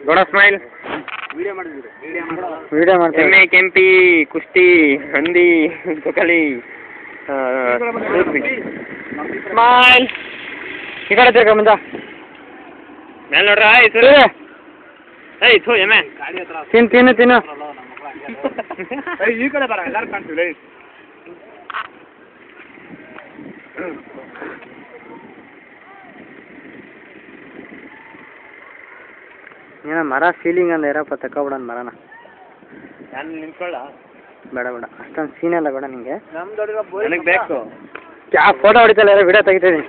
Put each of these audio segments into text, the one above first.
ದೊಡ್ಡ smile. Video ಮಾಡ್ತೀವಿ. ಎಮ್ಮೆ, ಕೆಂಪಿ, ಕುಸ್ತಿ, ಹಂದಿ, ತೊಕಲಿ, ಸ್ಮೈಲ್. ಈ ಕಡೆ ತಿರ್ಗ ಮುಂದ ಮೇಲೆ ನೋಡ್ರ. ಆಯ್ತು ಎಮ್ಮೆ ತಿನ್ನು ತಿನ್ನು. ಈ ಕಡೆ ಬರ, ಎಲ್ಲಾರು ಕಾಣ್ತೀವಿ. ಏನೋ ಮರ ಫೀಲಿಂಗ್ ಅಂದ ಇರಪ್ಪ, ತಕೊಬಿಡೋಣ ಮರನ. ನಾನು ನಿಂತ್ಕೊಳ್ಳ ಬೇಡ ಬೇಡ, ಅಷ್ಟೊಂದು ಸೀನ್ ಎಲ್ಲ ಬೇಡ ನಿಂಗೆ. ನನಗೆ ಬೇಕು. ಫೋಟೋ ಹೊಡಿತಲ್ಲ, ಯಾರೋ ವಿಡಿಯೋ ತೆಗಿತೀನಿ.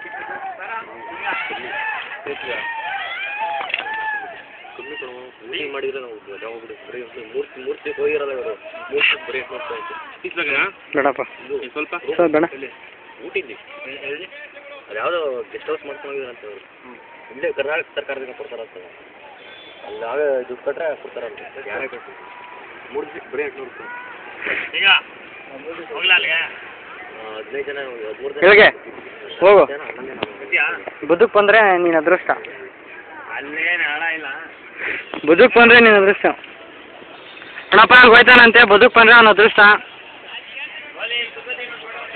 ಬೇಡಪ್ಪ ಸ್ವಲ್ಪ ಬೇಡ. ಊಟಿದ್ದಿ ಅದ್ಯಾವುದೋ ಗೆಸ್ಟ್ ಹೌಸ್ ಮಾಡ್ಕೊಂಡಿದ್ದಾರೆ ಅಂತ ಇಲ್ಲೇ ಕರ್ನಾಟಕ ಸರ್ಕಾರದಿಂದ ಕೊಡ್ತಾರಂತ. ಅಲ್ಲಿ ನಾವೇ ದುಡ್ಡು ಕೊಟ್ಟರೆ ಕೊಡ್ತಾರಂತೆ. ಯಾರೇ ಕೊಟ್ಟು 3 ದಿವಸ ಬರೀ 800 ರೂಪಾಯಿ. ಈಗ ಹೋಗ್ಲಾ ಅಲ್ಲಿಗೆ 15 ಜನ 13 ಜನ ಹೋಗು. ಬುದ್ಧಕ್ಕೆ ಬಂದರೆ ನೀನು ಅದೃಷ್ಟ. ಅಲ್ಲೇನು ಹಾಳ ಇಲ್ಲ. ಬುದ್ಧಕ್ಕೆ ಬಂದರೆ ನೀನು ಅದೃಷ್ಟ. ಅಣ್ಣಪ್ಪ ಅಲ್ಲಿ ಹೋಯ್ತಾನಂತೆ, ಬುದ್ಧಕ್ಕೆ ಬಂದರೆ ಅವನು ಅದೃಷ್ಟ.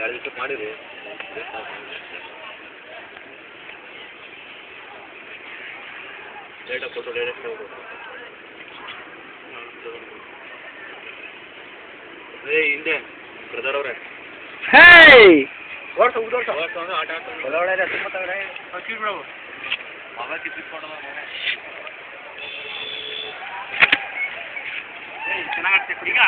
2 ದಿವಸಕ್ಕೆ ಮಾಡಿರಿ. ಡೇಟಾ ಫೋಟೋ ಡೈರೆಕ್ಟ್ ಹಿಂದೆ ಬ್ರದರ್ ಅವರೇ. ಹೇಯ್ ಓಡ್ಸ ಆಟ ಆಡ್ತಾರೆ. ತುಂಬ ತಗಡೆ ಬಿಡವು ಅವಾಗ ಕಿತ್ಕೊಂಡು ಚೆನ್ನಾಗಿ ಆಡ್ತೀವಿ ಈಗ.